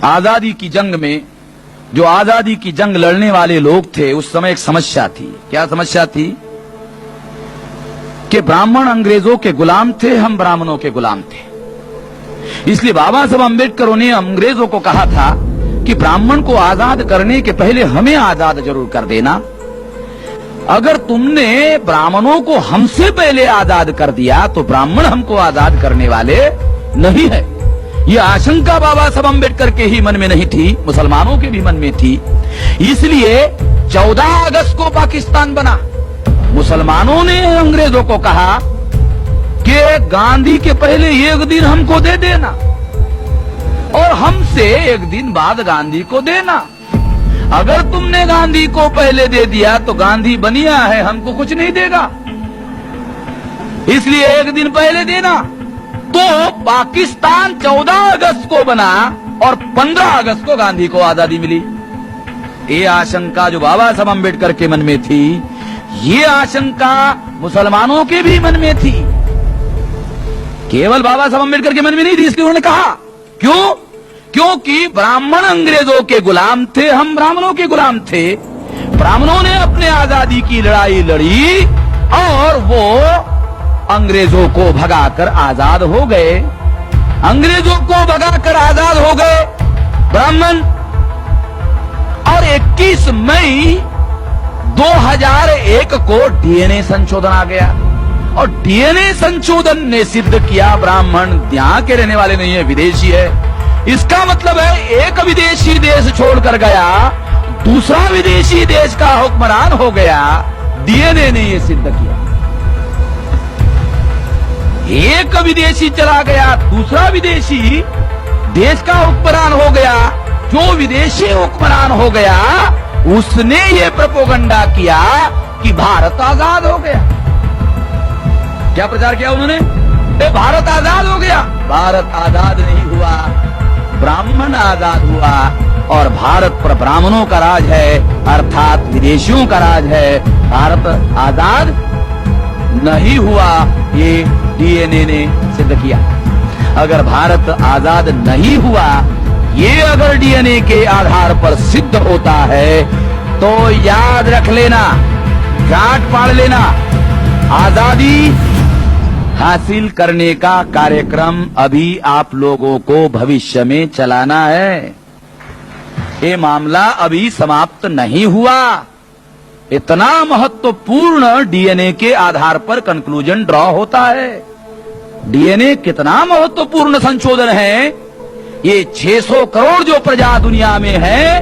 आजादी की जंग में जो आजादी की जंग लड़ने वाले लोग थे, उस समय एक समस्या थी। क्या समस्या थी? कि ब्राह्मण अंग्रेजों के गुलाम थे, हम ब्राह्मणों के गुलाम थे। इसलिए बाबा साहब अम्बेडकर ने अंग्रेजों को कहा था कि ब्राह्मण को आजाद करने के पहले हमें आजाद जरूर कर देना। अगर तुमने ब्राह्मणों को हमसे पहले आजाद कर दिया तो ब्राह्मण हमको आजाद करने वाले नहीं है। यह आशंका बाबा साहब अम्बेडकर के ही मन में नहीं थी, मुसलमानों के भी मन में थी। इसलिए 14 अगस्त को पाकिस्तान बना। मुसलमानों ने अंग्रेजों को कहा कि गांधी के पहले एक दिन हमको दे देना और हमसे एक दिन बाद गांधी को देना। अगर तुमने गांधी को पहले दे दिया तो गांधी बनिया है, हमको कुछ नहीं देगा, इसलिए एक दिन पहले देना। तो पाकिस्तान 14 अगस्त को बना और 15 अगस्त को गांधी को आजादी मिली। ये आशंका जो बाबा साहब अम्बेडकर के मन में थी, ये आशंका मुसलमानों के भी मन में थी। केवल बाबा साहब अम्बेडकर के मन में नहीं थी, इसलिए उन्होंने कहा। क्यों? क्योंकि ब्राह्मण अंग्रेजों के गुलाम थे, हम ब्राह्मणों के गुलाम थे। ब्राह्मणों ने अपने आजादी की लड़ाई लड़ी और वो अंग्रेजों को भगाकर आजाद हो गए। अंग्रेजों को भगाकर आजाद हो गए ब्राह्मण। और 21 मई 2001 को डीएनए संशोधन आ गया और डीएनए संशोधन ने सिद्ध किया ब्राह्मण यहाँ के रहने वाले नहीं है, विदेशी है। इसका मतलब है एक विदेशी देश छोड़कर गया, दूसरा विदेशी देश का हुक्मरान हो गया। डीएनए ने यह सिद्ध किया। एक विदेशी चला गया, दूसरा विदेशी देश का हुक्मरान हो गया। जो विदेशी हुक्मरान हो गया उसने ये प्रोपेगेंडा किया कि भारत आजाद हो गया। क्या प्रचार किया उन्होंने? भारत आजाद हो गया। भारत आजाद नहीं हुआ, ब्राह्मण आजाद हुआ और भारत पर ब्राह्मणों का राज है, अर्थात विदेशियों का राज है। भारत आजाद नहीं हुआ, ये डीएनए ने सिद्ध किया। अगर भारत आजाद नहीं हुआ, ये अगर डीएनए के आधार पर सिद्ध होता है तो याद रख लेना, गांठ फाड़ लेना, आजादी हासिल करने का कार्यक्रम अभी आप लोगों को भविष्य में चलाना है। ये मामला अभी समाप्त नहीं हुआ। इतना महत्वपूर्ण डीएनए के आधार पर कंक्लूजन ड्रॉ होता है। डीएनए कितना महत्वपूर्ण संशोधन है। ये 600 करोड़ जो प्रजा दुनिया में है,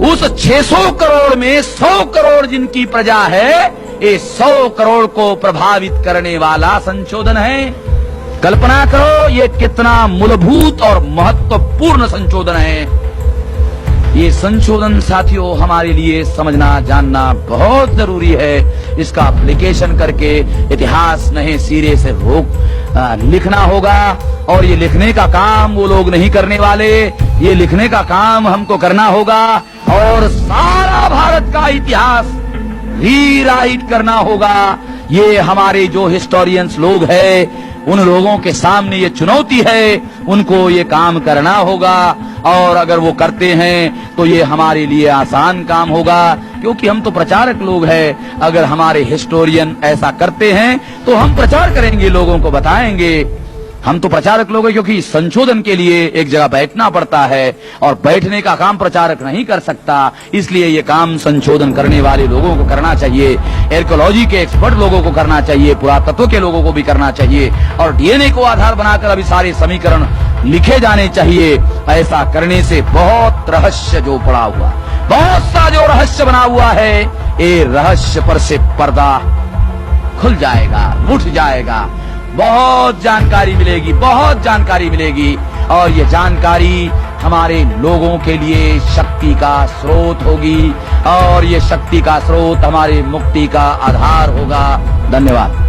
उस 600 करोड़ में 100 करोड़ जिनकी प्रजा है, ये 100 करोड़ को प्रभावित करने वाला संशोधन है। कल्पना करो ये कितना मूलभूत और महत्वपूर्ण संशोधन है। ये संशोधन साथियों हमारे लिए समझना जानना बहुत जरूरी है। इसका एप्लीकेशन करके इतिहास नए सिरे से लिखना होगा। और ये लिखने का काम वो लोग नहीं करने वाले, ये लिखने का काम हमको करना होगा और सारा भारत का इतिहास रीराइट करना होगा। ये हमारे जो हिस्टोरियंस लोग हैं, उन लोगों के सामने ये चुनौती है, उनको ये काम करना होगा। और अगर वो करते हैं तो ये हमारे लिए आसान काम होगा, क्योंकि हम तो प्रचारक लोग हैं। अगर हमारे हिस्टोरियन ऐसा करते हैं तो हम प्रचार करेंगे, लोगों को बताएंगे। हम तो प्रचारक लोग हैं, क्योंकि संशोधन के लिए एक जगह बैठना पड़ता है और बैठने का काम प्रचारक नहीं कर सकता। इसलिए ये काम संशोधन करने वाले लोगों को करना चाहिए, आर्कियोलॉजी के एक्सपर्ट लोगों को करना चाहिए, पुरातत्व के लोगों को भी करना चाहिए और डीएनए को आधार बनाकर अभी सारे समीकरण लिखे जाने चाहिए। ऐसा करने से बहुत रहस्य जो पड़ा हुआ, बहुत सा जो रहस्य बना हुआ है, ये रहस्य पर से पर्दा खुल जाएगा, उठ जाएगा। बहुत जानकारी मिलेगी, बहुत जानकारी मिलेगी और ये जानकारी हमारे लोगों के लिए शक्ति का स्रोत होगी और ये शक्ति का स्रोत हमारे मुक्ति का आधार होगा। धन्यवाद।